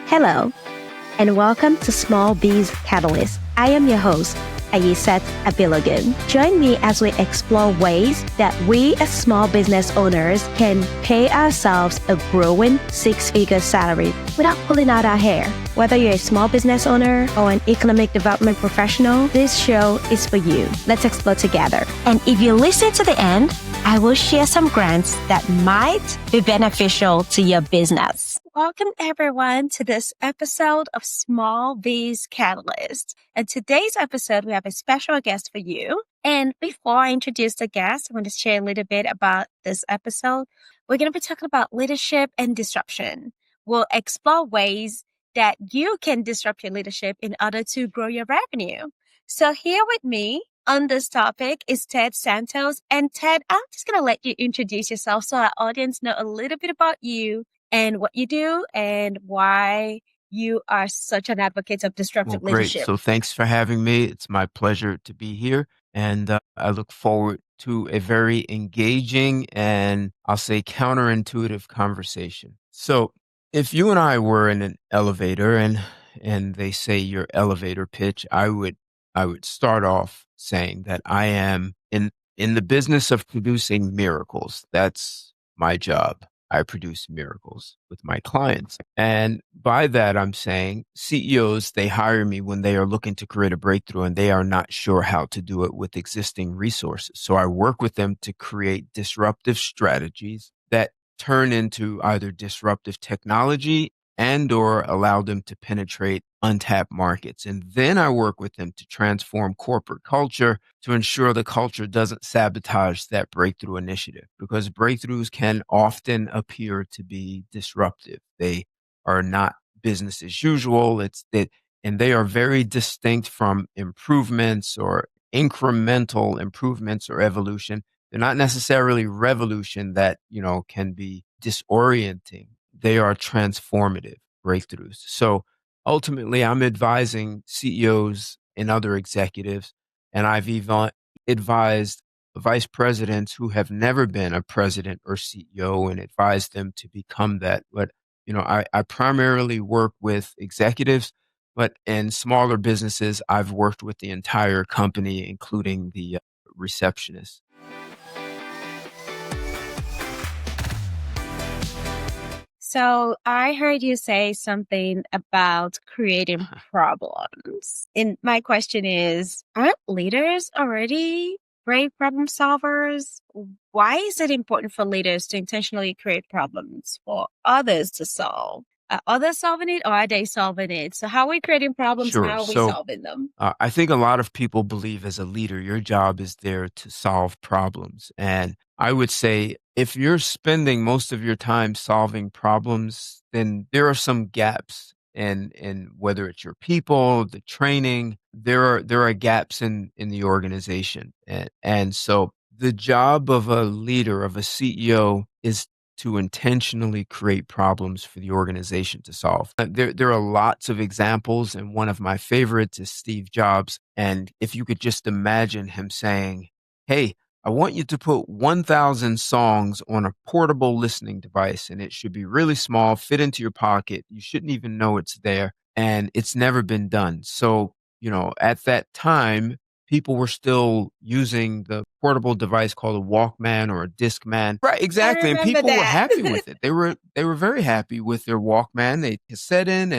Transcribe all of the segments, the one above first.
Hello, and welcome to Small Biz Catalyst. I am your host, Ayisat Abilogun. Join me as we explore ways that we as small business owners can pay ourselves a growing six-figure salary without pulling out our hair. Whether you're a small business owner or an economic development professional, this show is for you. Let's explore together. And if you listen to the end, I will share some grants that might be beneficial to your business. Welcome everyone to this episode of Small Biz Catalyst. And today's episode, we have a special guest for you. And before I introduce the guest, I want to share a little bit about this episode. We're going to be talking about leadership and disruption. We'll explore ways that you can disrupt your leadership in order to grow your revenue. So here with me on this topic is Ted Santos. And Ted, I'm just going to let you introduce yourself so our audience know a little bit about you and what you do and why you are such an advocate of disruptive leadership. So thanks for having me. It's my pleasure to be here. And I look forward to a very engaging and I'll say counterintuitive conversation. So if you and I were in an elevator and they say your elevator pitch, I would start off saying that I am in the business of producing miracles. That's my job. I produce miracles with my clients. And by that, I'm saying CEOs, they hire me when they are looking to create a breakthrough and they are not sure how to do it with existing resources. So I work with them to create disruptive strategies that turn into either disruptive technology and or allow them to penetrate untapped markets. And then I work with them to transform corporate culture to ensure the culture doesn't sabotage that breakthrough initiative, because breakthroughs can often appear to be disruptive. They are not business as usual. And they are very distinct from improvements or incremental improvements or evolution. They're not necessarily revolution that, can be disorienting. They are transformative breakthroughs. So ultimately, I'm advising CEOs and other executives, and I've even advised vice presidents who have never been a president or CEO and advised them to become that. But, I primarily work with executives, but in smaller businesses, I've worked with the entire company, including the receptionist. So I heard you say something about creating problems. And my question is, aren't leaders already great problem solvers? Why is it important for leaders to intentionally create problems for others to solve? Are others solving it or are they solving it? So how are we creating problems? Sure. How are we So, solving them? I think a lot of people believe as a leader, your job is there to solve problems. And I would say if you're spending most of your time solving problems, then there are some gaps in whether it's your people, the training, there are gaps in the organization. And so the job of a leader, of a CEO, is to intentionally create problems for the organization to solve. There are lots of examples, and one of my favorites is Steve Jobs. And if you could just imagine him saying, hey, I want you to put 1,000 songs on a portable listening device, and it should be really small, fit into your pocket. You shouldn't even know it's there, and it's never been done. So, at that time, people were still using the portable device called a Walkman or a Discman. Right, exactly. And people were happy with it. They were very happy with their Walkman. They cassette in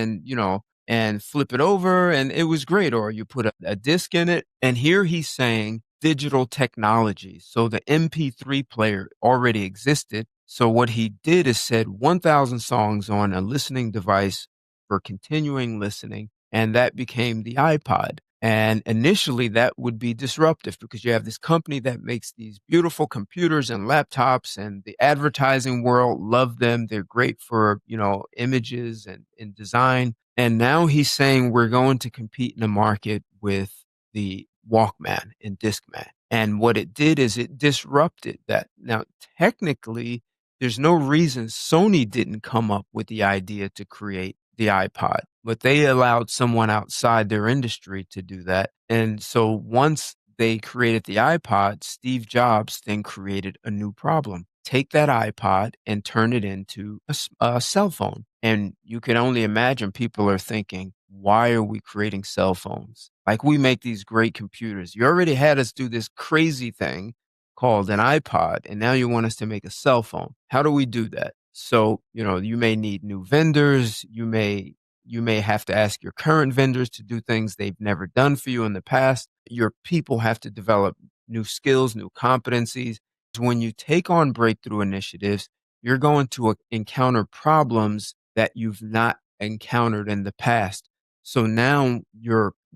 and flip it over, and it was great. Or you put a disc in it. And here he's saying digital technology. So the MP3 player already existed. So what he did is said 1,000 songs on a listening device for continuing listening. And that became the iPod. And initially that would be disruptive because you have this company that makes these beautiful computers and laptops, and the advertising world love them. They're great for, images and design. And now he's saying we're going to compete in a market with the Walkman and Discman. And what it did is it disrupted that. Now, technically, there's no reason Sony didn't come up with the idea to create the iPod, but they allowed someone outside their industry to do that. And so once they created the iPod, Steve Jobs then created a new problem. take that iPod and turn it into a cell phone. And you can only imagine people are thinking, why are we creating cell phones? Like we make these great computers. You already had us do this crazy thing called an iPod, and now you want us to make a cell phone. How do we do that? So, you may need new vendors. You may have to ask your current vendors to do things they've never done for you in the past. Your people have to develop new skills, new competencies. When you take on breakthrough initiatives, you're going to encounter problems that you've not encountered in the past. So now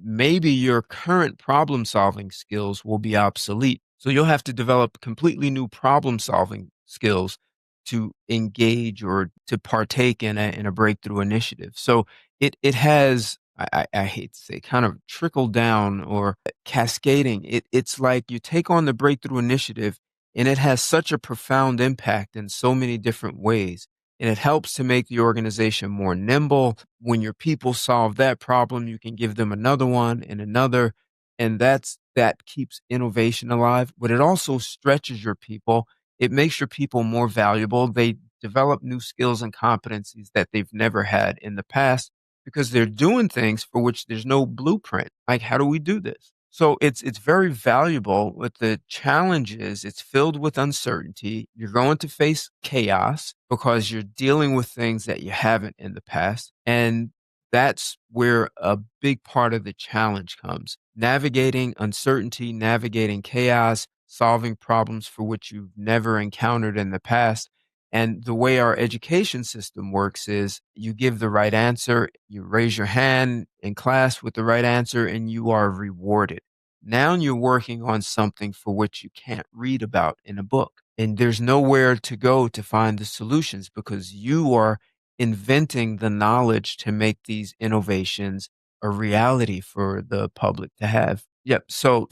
maybe your current problem solving skills will be obsolete. So you'll have to develop completely new problem solving skills to engage or to partake in a breakthrough initiative. So it has, I hate to say, kind of trickle down or cascading. It's like you take on the breakthrough initiative and it has such a profound impact in so many different ways. And it helps to make the organization more nimble. When your people solve that problem, you can give them another one and another. And that keeps innovation alive, but it also stretches your people. It makes your people more valuable. They develop new skills and competencies that they've never had in the past because they're doing things for which there's no blueprint. Like, how do we do this? So it's very valuable. But the challenge is it's filled with uncertainty. You're going to face chaos because you're dealing with things that you haven't in the past. And that's where a big part of the challenge comes. Navigating uncertainty, navigating chaos, solving problems for which you've never encountered in the past. And the way our education system works is you give the right answer, you raise your hand in class with the right answer, and you are rewarded. Now you're working on something for which you can't read about in a book. And there's nowhere to go to find the solutions because you are inventing the knowledge to make these innovations a reality for the public to have. Yep. So,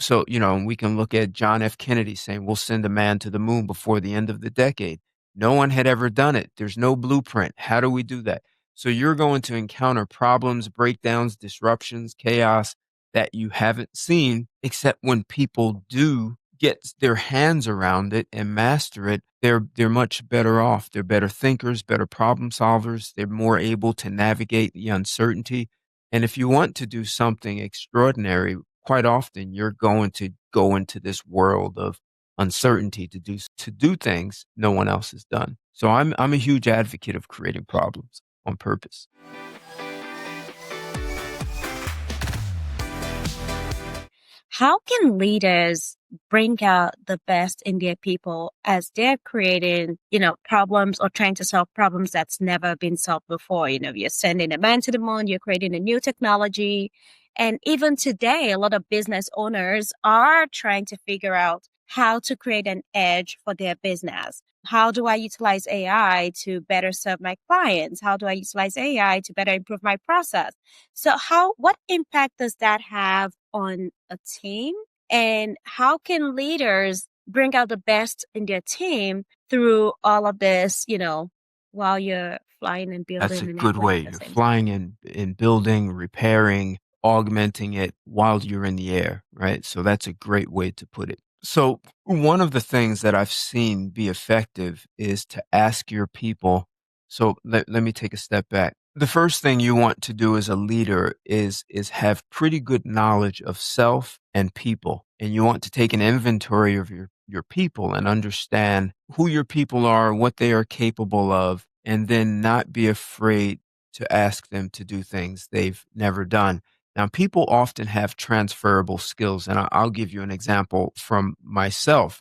we can look at John F. Kennedy saying, we'll send a man to the moon before the end of the decade. No one had ever done it. There's no blueprint. How do we do that? So you're going to encounter problems, breakdowns, disruptions, chaos that you haven't seen, except when people do get their hands around it and master it, they're much better off. They're better thinkers, better problem solvers. They're more able to navigate the uncertainty. And if you want to do something extraordinary, quite often you're going to go into this world of uncertainty to do things no one else has done. So I'm a huge advocate of creating problems on purpose. How can leaders bring out the best in their people as they're creating, problems or trying to solve problems that's never been solved before? You're sending a man to the moon, you're creating a new technology. And even today, a lot of business owners are trying to figure out how to create an edge for their business. How do I utilize AI to better serve my clients? How do I utilize AI to better improve my process? So what impact does that have on a team? And how can leaders bring out the best in their team through all of this, while you're flying and That's building a an good airplane way. at the You're same time? flying in building, repairing, augmenting it while you're in the air, right? So that's a great way to put it. So one of the things that I've seen be effective is to ask your people. So let me take a step back. The first thing you want to do as a leader is have pretty good knowledge of self and people. And you want to take an inventory of your people and understand who your people are, what they are capable of, and then not be afraid to ask them to do things they've never done. Now, people often have transferable skills, and I'll give you an example from myself.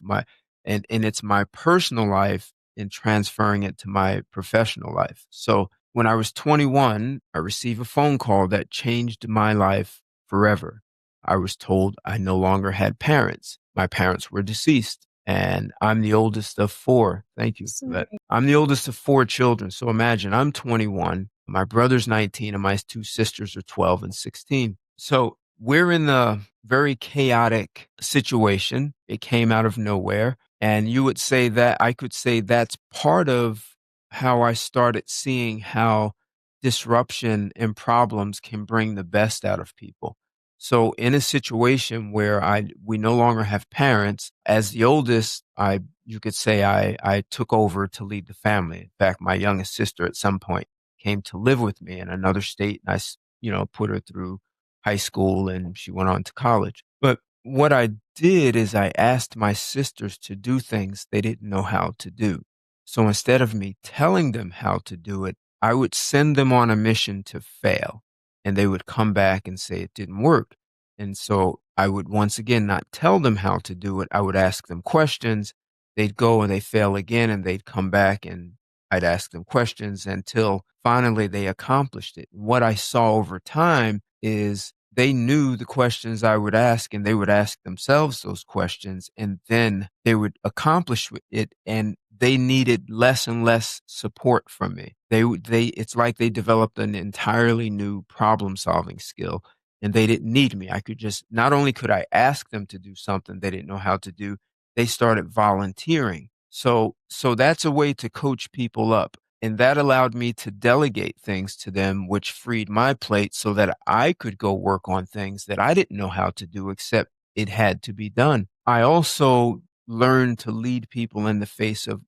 And it's my personal life in transferring it to my professional life. So when I was 21, I received a phone call that changed my life forever. I was told I no longer had parents. My parents were deceased, and I'm the oldest of four. Thank you for that. Sorry. I'm the oldest of four children. So imagine I'm 21, my brother's 19, and my two sisters are 12 and 16. So we're in a very chaotic situation. It came out of nowhere. And you would say that I could say that's part of how I started seeing how disruption and problems can bring the best out of people. So in a situation where we no longer have parents, as the oldest, I you could say I took over to lead the family. In fact, my youngest sister at some point came to live with me in another state. And put her through high school and she went on to college. But what I did is I asked my sisters to do things they didn't know how to do. So instead of me telling them how to do it, I would send them on a mission to fail and they would come back and say it didn't work. And so I would once again not tell them how to do it. I would ask them questions. They'd go and they fail again and they'd come back and I'd ask them questions until finally they accomplished it. What I saw over time is they knew the questions I would ask and they would ask themselves those questions and then they would accomplish it and they needed less and less support from me. It's like they developed an entirely new problem solving skill and they didn't need me. I could just, not only could I ask them to do something they didn't know how to do, they started volunteering. So that's a way to coach people up. And that allowed me to delegate things to them, which freed my plate so that I could go work on things that I didn't know how to do, except it had to be done. I also learned to lead people in the face of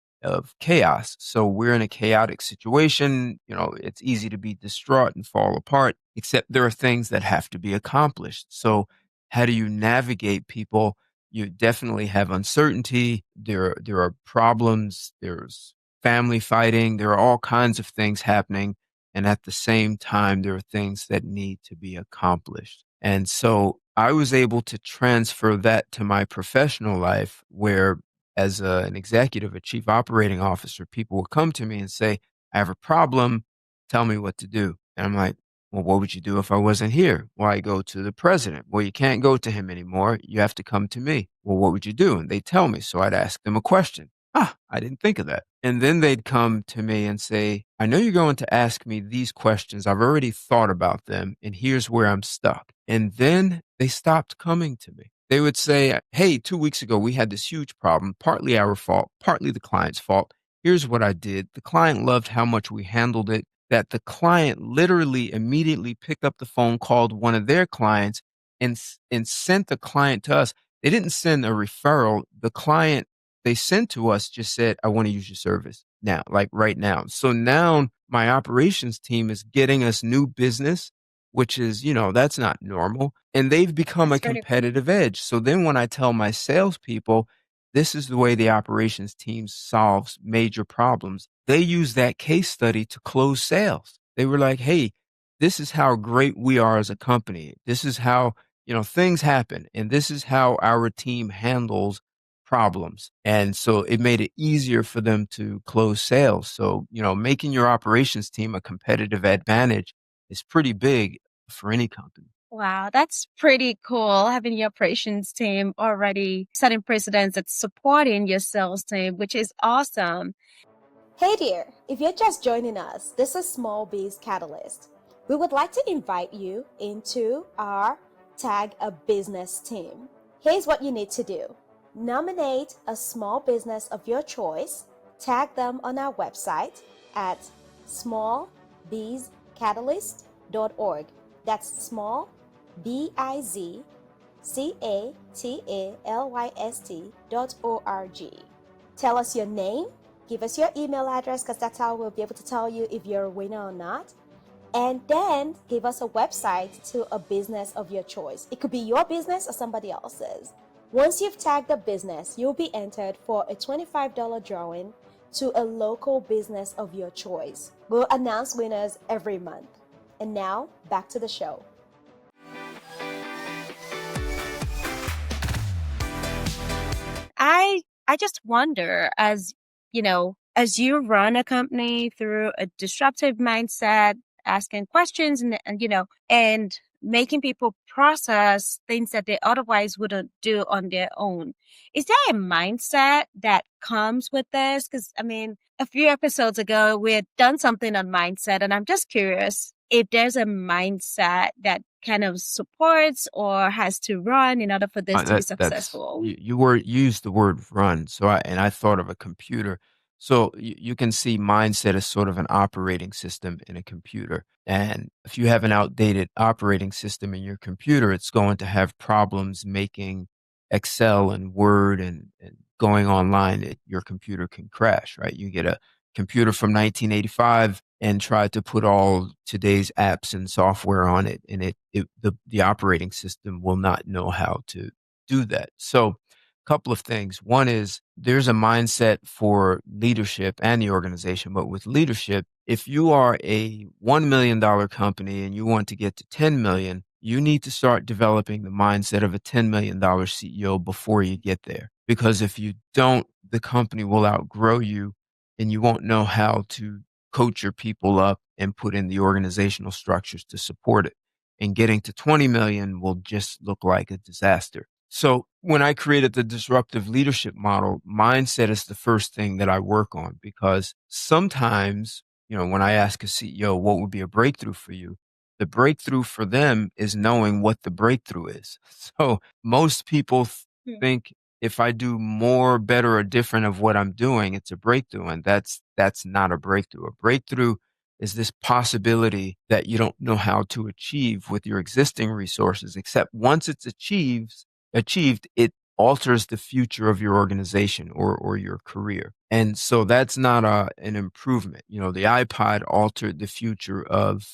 chaos. So we're in a chaotic situation. It's easy to be distraught and fall apart, except there are things that have to be accomplished. So how do you navigate people? You definitely have uncertainty. There are problems. There's family fighting. There are all kinds of things happening. And at the same time, there are things that need to be accomplished. And so I was able to transfer that to my professional life where as an executive, a chief operating officer, people will come to me and say, I have a problem. Tell me what to do. And I'm like, well, what would you do if I wasn't here? Well, I go to the president. Well, you can't go to him anymore. You have to come to me. Well, what would you do? And they tell me. So I'd ask them a question. I didn't think of that. And then they'd come to me and say, I know you're going to ask me these questions. I've already thought about them, and here's where I'm stuck. And then they stopped coming to me. They would say, hey, 2 weeks ago, we had this huge problem, partly our fault, partly the client's fault. Here's what I did. The client loved how much we handled it, that the client literally immediately picked up the phone, called one of their clients, and sent the client to us. They didn't send a referral. The client they sent to us just said, I want to use your service now, like right now. So now my operations team is getting us new business, which is, that's not normal. And they've become a That's really cool. competitive edge. So then when I tell my salespeople, this is the way the operations team solves major problems, they use that case study to close sales. They were like, hey, this is how great we are as a company. This is how, things happen. And this is how our team handles problems. And so it made it easier for them to close sales. So, making your operations team a competitive advantage is pretty big for any company. Wow, that's pretty cool having your operations team already setting precedents that's supporting your sales team, which is awesome. Hey there, if you're just joining us, this is Small Biz Catalyst. We would like to invite you into our Tag a Business team. Here's what you need to do. Nominate a small business of your choice, tag them on our website at smallbizcatalyst.org. That's small, BIZCATALYST.org. Tell us your name, give us your email address because that's how we'll be able to tell you if you're a winner or not. And then give us a website to a business of your choice. It could be your business or somebody else's. Once you've tagged a business, you'll be entered for a $25 drawing to a local business of your choice. We'll announce winners every month. And now, back to the show. I just wonder, as you run a company through a disruptive mindset, asking questions and making people process things that they otherwise wouldn't do on their own. Is there a mindset that comes with this? Because a few episodes ago, we had done something on mindset, and I'm just curious if there's a mindset that kind of supports or has to run in order for this to be That's successful. you used the word run. So I thought of a computer. So you can see mindset as sort of an operating system in a computer. And if you have an outdated operating system in your computer, it's going to have problems making Excel and Word and going online, your computer can crash, right? You get a computer from 1985 and try to put all today's apps and software on it, and the operating system will not know how to do that. So, couple of things. One is there's a mindset for leadership and the organization, but with leadership, if you are a $1 million company and you want to get to 10 million, you need to start developing the mindset of a $10 million CEO before you get there. Because if you don't, the company will outgrow you and you won't know how to coach your people up and put in the organizational structures to support it. And getting to 20 million will just look like a disaster. So when I created the disruptive leadership model, mindset is the first thing that I work on, because sometimes, when I ask a CEO, what would be a breakthrough for you? The breakthrough for them is knowing what the breakthrough is. So most people think if I do more, better, or different of what I'm doing, it's a breakthrough. And that's not a breakthrough. A breakthrough is this possibility that you don't know how to achieve with your existing resources, except once it's achieved, it alters the future of your organization or your career. And so that's not an improvement. The iPod altered the future of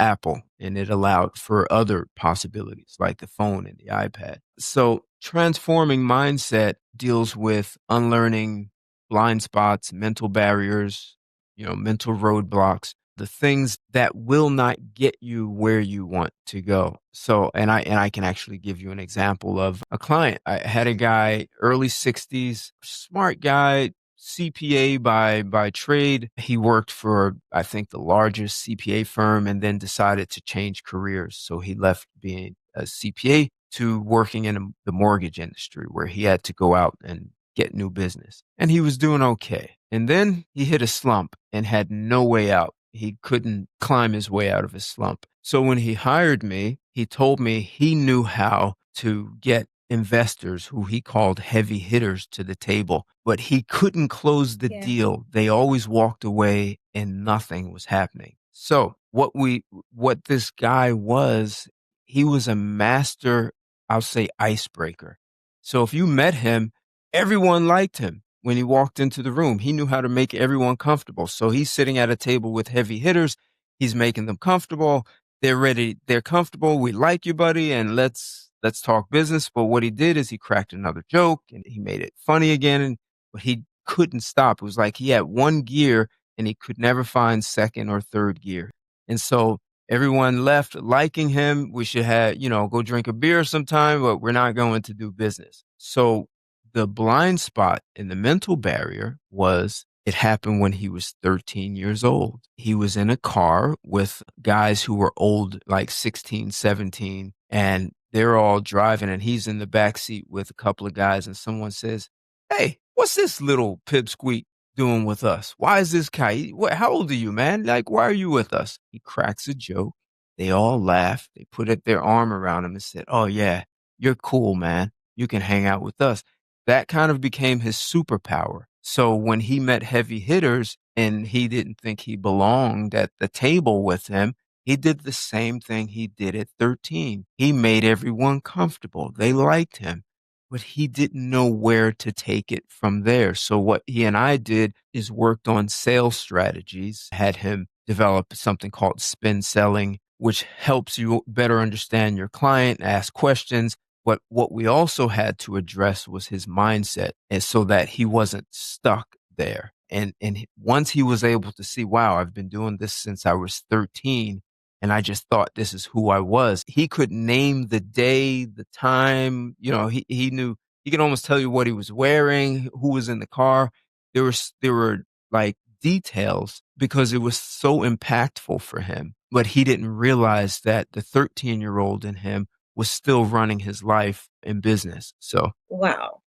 Apple, and it allowed for other possibilities like the phone and the iPad. So transforming mindset deals with unlearning blind spots, mental barriers, mental roadblocks, the things that will not get you where you want to go. So, and I can actually give you an example of a client. I had a guy, early 60s, smart guy, CPA by trade. He worked for, I think, the largest CPA firm and then decided to change careers. So he left being a CPA to working in the mortgage industry, where he had to go out and get new business. And he was doing okay. And then he hit a slump and had no way out. He couldn't climb his way out of his slump. So when he hired me, he told me he knew how to get investors, who he called heavy hitters, to the table, but he couldn't close the deal. They always walked away and nothing was happening. So what this guy was, he was a master, I'll say, icebreaker. So if you met him, everyone liked him. When he walked into the room, he knew how to make everyone comfortable. So he's sitting at a table with heavy hitters. He's making them comfortable. They're ready. They're comfortable. We like you, buddy. And let's talk business. But what he did is he cracked another joke and he made it funny again. But he couldn't stop. It was like he had one gear and he could never find second or third gear. And so everyone left liking him. We should have, go drink a beer sometime, but we're not going to do business. So the blind spot in the mental barrier was, it happened when he was 13 years old. He was in a car with guys who were old, like 16, 17, and they're all driving and he's in the back seat with a couple of guys, and someone says, "Hey, what's this little pipsqueak doing with us? Why is this guy, how old are you, man? Like, why are you with us?" He cracks a joke. They all laugh. They put their arm around him and said, "Oh yeah, you're cool, man. You can hang out with us." That kind of became his superpower. So when he met heavy hitters and he didn't think he belonged at the table with them, he did the same thing he did at 13. He made everyone comfortable. They liked him, but he didn't know where to take it from there. So what he and I did is worked on sales strategies, had him develop something called spin selling, which helps you better understand your client, ask questions. But what we also had to address was his mindset, and so that he wasn't stuck there. And once he was able to see, wow, I've been doing this since I was 13, and I just thought this is who I was. He could name the day, the time, he knew, he could almost tell you what he was wearing, who was in the car. There were like details, because it was so impactful for him. But he didn't realize that the 13-year-old in him was still running his life in business. So, Wow,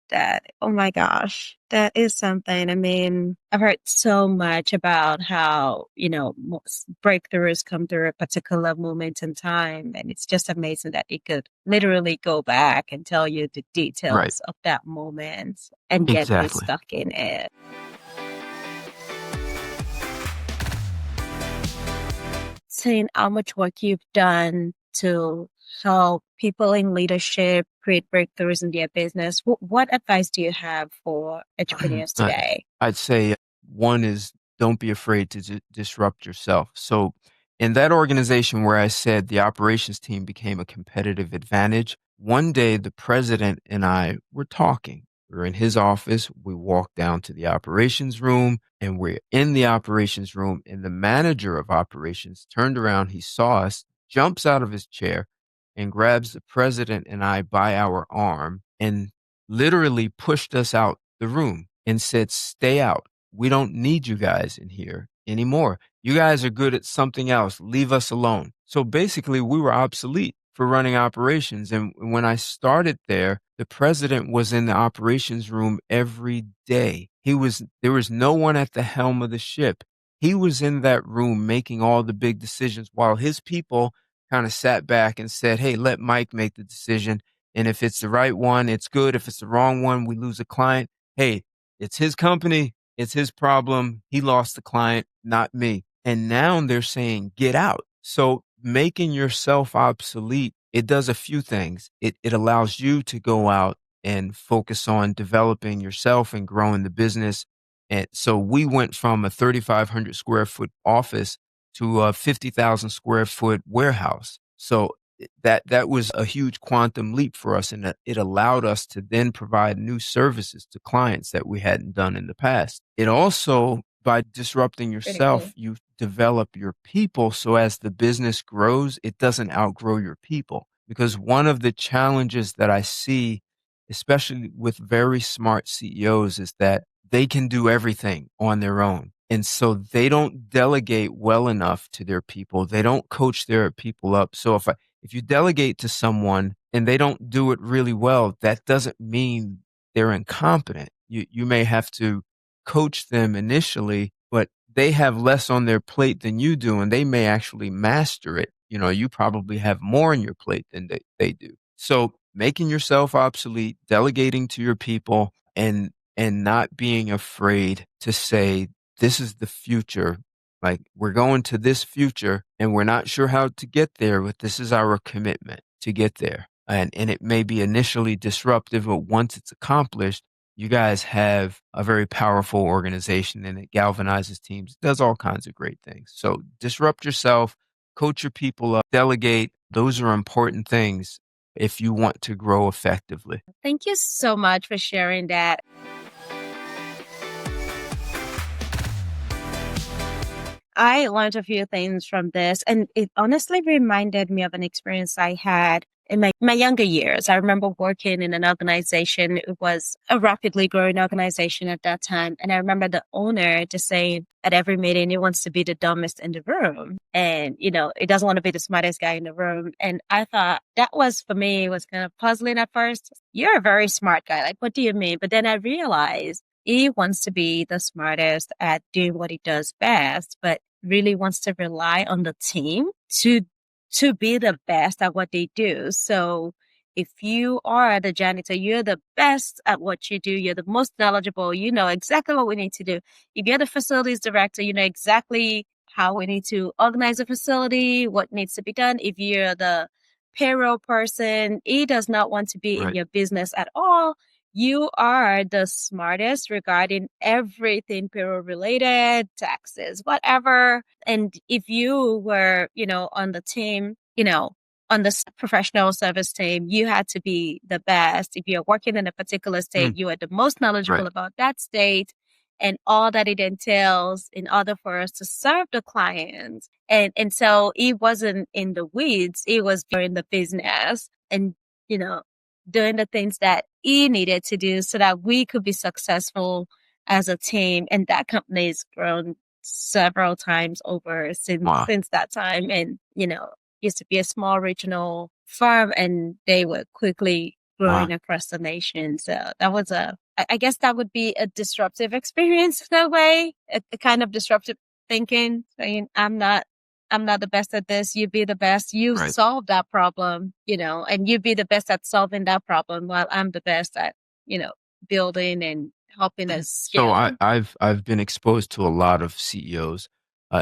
oh my gosh, that is something. I mean, I've heard so much about how, breakthroughs come through a particular moment in time. And it's just amazing that it could literally go back and tell you the right, details of that moment and get you exactly. stuck in it. Seeing how much work you've done to help people in leadership create breakthroughs in their business, what advice do you have for entrepreneurs Uh, today? I'd say one is don't be afraid to disrupt yourself. So, in that organization where I said the operations team became a competitive advantage, one day the president and I were talking. We were in his office. We walked down to the operations room and we're in the operations room. And the manager of operations turned around. He saw us, jumps out of his chair, and grabs the president and I by our arm and literally pushed us out the room and said, "Stay out. We don't need you guys in here anymore. You guys are good at something else. Leave us alone." So basically, we were obsolete for running operations. And when I started there, the president was in the operations room every day. There was no one at the helm of the ship. He was in that room making all the big decisions while his people kind of sat back and said, "Hey, let Mike make the decision. And if it's the right one, it's good. If it's the wrong one, we lose a client. Hey, it's his company. It's his problem. He lost the client, not me." And now they're saying, get out. So making yourself obsolete, it does a few things. It allows you to go out and focus on developing yourself and growing the business. And so we went from a 3,500 square foot office to a 50,000 square foot warehouse. So that was a huge quantum leap for us, and it allowed us to then provide new services to clients that we hadn't done in the past. It also, by disrupting Pretty yourself, cool. you develop your people, so as the business grows, it doesn't outgrow your people. Because one of the challenges that I see, especially with very smart CEOs, is that they can do everything on their own. And so they don't delegate well enough to their people. They don't coach their people up. So if you delegate to someone and they don't do it really well, that doesn't mean they're incompetent. You may have to coach them initially, but they have less on their plate than you do, and they may actually master it. You know, you probably have more on your plate than they do. So making yourself obsolete, delegating to your people, and not being afraid to say, this is the future. Like, we're going to this future and we're not sure how to get there, but this is our commitment to get there. And it may be initially disruptive, but once it's accomplished, you guys have a very powerful organization and it galvanizes teams, does all kinds of great things. So disrupt yourself, coach your people up, delegate. Those are important things if you want to grow effectively. Thank you so much for sharing that. I learned a few things from this, and it honestly reminded me of an experience I had in my younger years. I remember working in an organization. It was a rapidly growing organization at that time. And I remember the owner just saying at every meeting, he wants to be the dumbest in the room. And, he doesn't want to be the smartest guy in the room. And I thought that was, for me, was kind of puzzling at first. You're a very smart guy. Like, what do you mean? But then I realized he wants to be the smartest at doing what he does best, but really wants to rely on the team to be the best at what they do. So if you are the janitor, you're the best at what you do. You're the most knowledgeable. You know exactly what we need to do. If you're the facilities director, you know exactly how we need to organize a facility, what needs to be done. If you're the payroll person, he does not want to be in Right. your business at all. You are the smartest regarding everything payroll related, taxes, whatever. And if you were, on the team, on the professional service team, you had to be the best. If you're working in a particular state, Mm, you are the most knowledgeable right. about that state and all that it entails in order for us to serve the clients. And so it wasn't in the weeds, it was in the business and, you know, doing the things that he needed to do so that we could be successful as a team. And that company has grown several times over Wow. since that time. And, used to be a small regional firm and they were quickly Wow. growing across the nation. So that was I guess that would be a disruptive experience in a way, a kind of disruptive thinking, saying, I'm not the best at this. You be the best. You Right. solve that problem, and you be the best at solving that problem while I'm the best at, building and helping us So scale. I've been exposed to a lot of CEOs.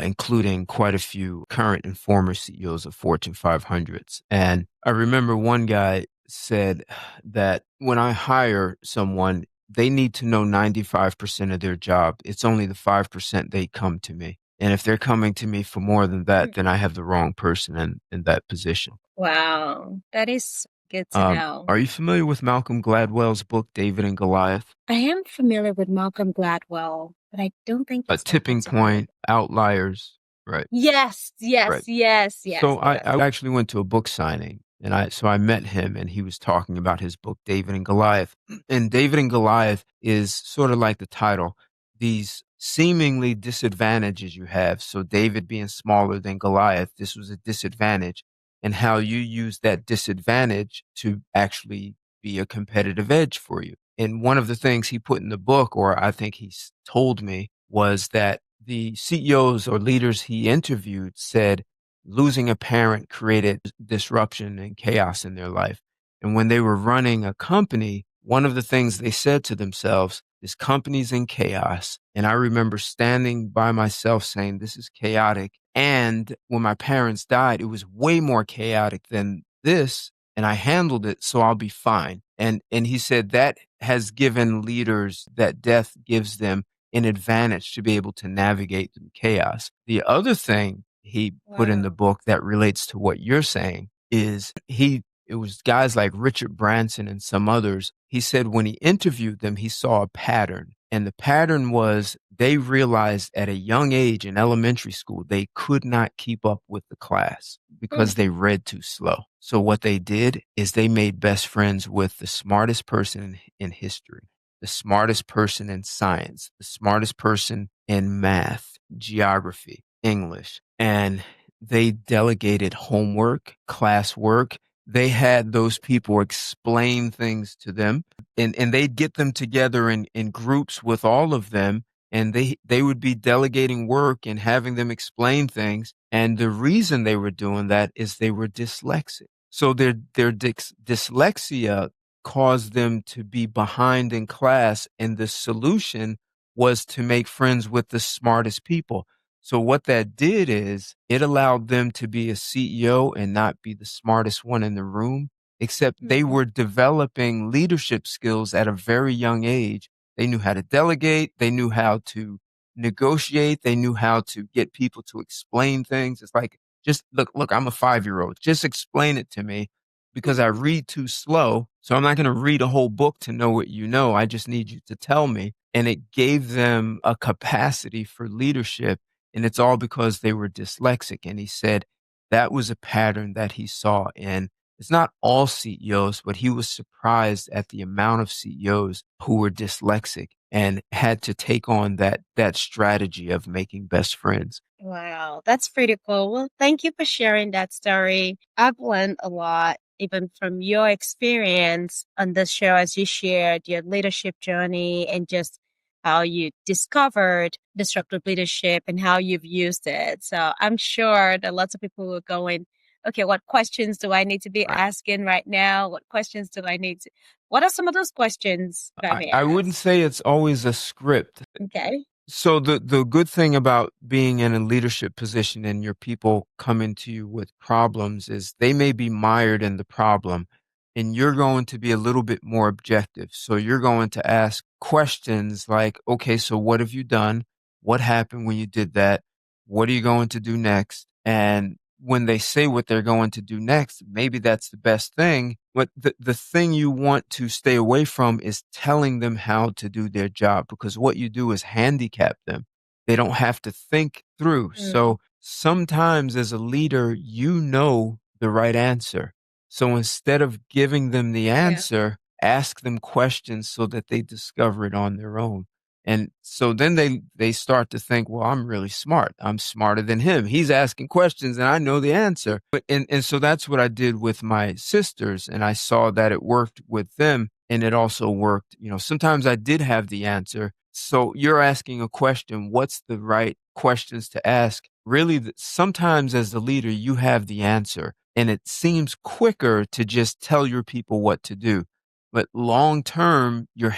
including quite a few current and former CEOs of Fortune 500s. And I remember one guy said that when I hire someone, they need to know 95% of their job. It's only the 5% they come to me. And if they're coming to me for more than that, then I have the wrong person in that position. Wow, that is good to know. Are you familiar with Malcolm Gladwell's book, David and Goliath? I am familiar with Malcolm Gladwell, but I don't think A it's that tipping particular. point, outliers, right? Yes, yes, Right. yes, yes, So yes. I actually went to a book signing and I met him and he was talking about his book, David and Goliath. And David and Goliath is sort of like the title, these seemingly disadvantages you have. So David being smaller than Goliath, this was a disadvantage, and how you use that disadvantage to actually be a competitive edge for you. And one of the things he put in the book, or I think told me, was that the CEOs or leaders he interviewed said losing a parent created disruption and chaos in their life. And when they were running a company, one of the things they said to themselves, this company's in chaos. And I remember standing by myself saying, this is chaotic. And when my parents died, it was way more chaotic than this. And I handled it, so I'll be fine. And he said that has given leaders, that death gives them an advantage to be able to navigate through chaos. The other thing he put in the Wow. book that relates to what you're saying is it was guys like Richard Branson and some others. He said when he interviewed them, he saw a pattern. And the pattern was they realized at a young age in elementary school, they could not keep up with the class because they read too slow. So what they did is they made best friends with the smartest person in history, the smartest person in science, the smartest person in math, geography, English. And they delegated homework, classwork. They had those people explain things to them, and they'd get them together in groups with all of them. And they would be delegating work and having them explain things. And the reason they were doing that is they were dyslexic. So their dyslexia caused them to be behind in class. And the solution was to make friends with the smartest people. So what that did is it allowed them to be a CEO and not be the smartest one in the room, except they were developing leadership skills at a very young age. They knew how to delegate. They knew how to negotiate. They knew how to get people to explain things. It's like, just look, I'm a 5-year-old. Just explain it to me because I read too slow. So I'm not going to read a whole book to know what you know. I just need you to tell me. And it gave them a capacity for leadership. And it's all because they were dyslexic. And he said that was a pattern that he saw. And it's not all CEOs, but he was surprised at the amount of CEOs who were dyslexic and had to take on that strategy of making best friends. Wow, that's pretty cool. Well, thank you for sharing that story. I've learned a lot, even from your experience on this show, as you shared your leadership journey and just how you discovered disruptive leadership and how you've used it. So I'm sure that lots of people are going, okay, what questions do I need to be Right. asking right now? What questions do I need to, what are some of those questions, if I may I wouldn't ask? say it's always a script. Okay. So the good thing about being in a leadership position and your people coming to you with problems is they may be mired in the problem and you're going to be a little bit more objective. So you're going to ask questions like, okay, so what have you done? What happened when you did that? What are you going to do next? And when they say what they're going to do next, maybe that's the best thing. But the thing you want to stay away from is telling them how to do their job, because what you do is handicap them. They don't have to think through. So sometimes as a leader, you know the right answer. So instead of giving them the Yeah. answer, ask them questions so that they discover it on their own. And so then they start to think, well, I'm really smart. I'm smarter than him. He's asking questions and I know the answer. And so that's what I did with my sisters. And I saw that it worked with them and it also worked. Sometimes I did have the answer. So you're asking a question. What's the right questions to ask? Really, sometimes as the leader, you have the answer and it seems quicker to just tell your people what to do. but long term, you're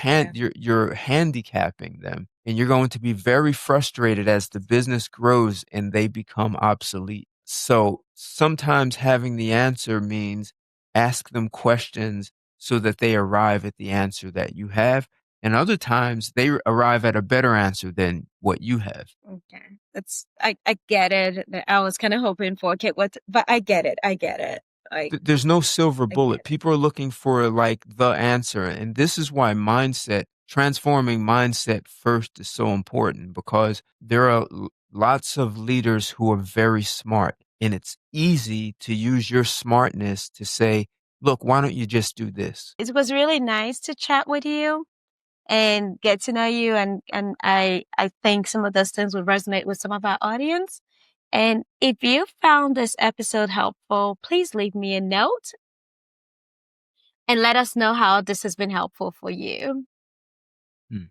handicapping them, and you're going to be very frustrated as the business grows and they become obsolete. So sometimes having the answer means ask them questions so that they arrive at the answer that you have. And other times they arrive at a better answer than what you have. Okay. I get it. I was kind of hoping for, okay, but I get it. I get it. There's no silver I get bullet. it. People are looking for like the answer. And this is why transforming mindset first is so important, because there are lots of leaders who are very smart, and it's easy to use your smartness to say, look, why don't you just do this? It was really nice to chat with you and get to know you. And I think some of those things would resonate with some of our audience. And if you found this episode helpful, please leave me a note and let us know how this has been helpful for you. Hmm.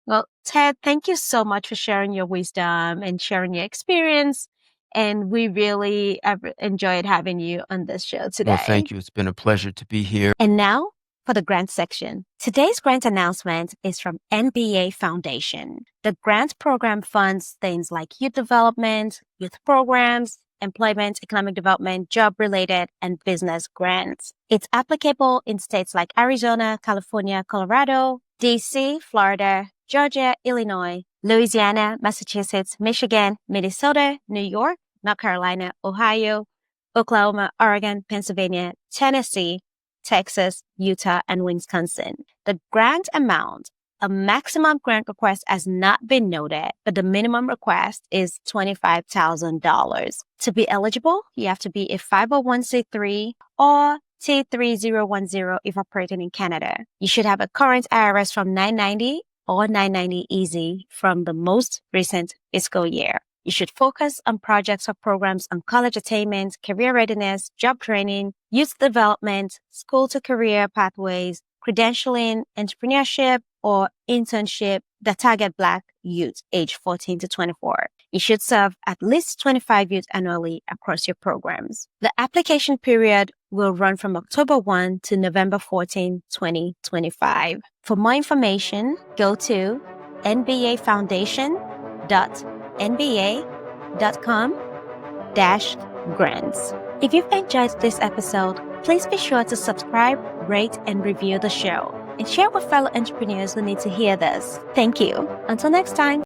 Well, Ted, thank you so much for sharing your wisdom and sharing your experience. And we really have enjoyed having you on this show Well, today. thank you. It's been a pleasure to be here. And now for the grant section. Today's grant announcement is from NBA Foundation. The grant program funds things like youth development, youth programs, employment, economic development, job-related, and business grants. It's applicable in states like Arizona, California, Colorado, DC, Florida, Georgia, Illinois, Louisiana, Massachusetts, Michigan, Minnesota, New York, North Carolina, Ohio, Oklahoma, Oregon, Pennsylvania, Tennessee, Texas, Utah, and Wisconsin. The grant amount, a maximum grant request has not been noted, but the minimum request is $25,000. To be eligible, you have to be a 501c3 or T3010 if operating in Canada. You should have a current IRS from 990 or 990 Easy from the most recent fiscal year. You should focus on projects or programs on college attainment, career readiness, job training, youth development, school to career pathways, credentialing, entrepreneurship, or internship that target Black youth aged 14 to 24. You should serve at least 25 youth annually across your programs. The application period will run from October 1 to November 14, 2025. For more information, go to nbafoundation.nba.com/grants. If you've enjoyed this episode, please be sure to subscribe, rate, and review the show, and share with fellow entrepreneurs who need to hear this. Thank you. Until next time.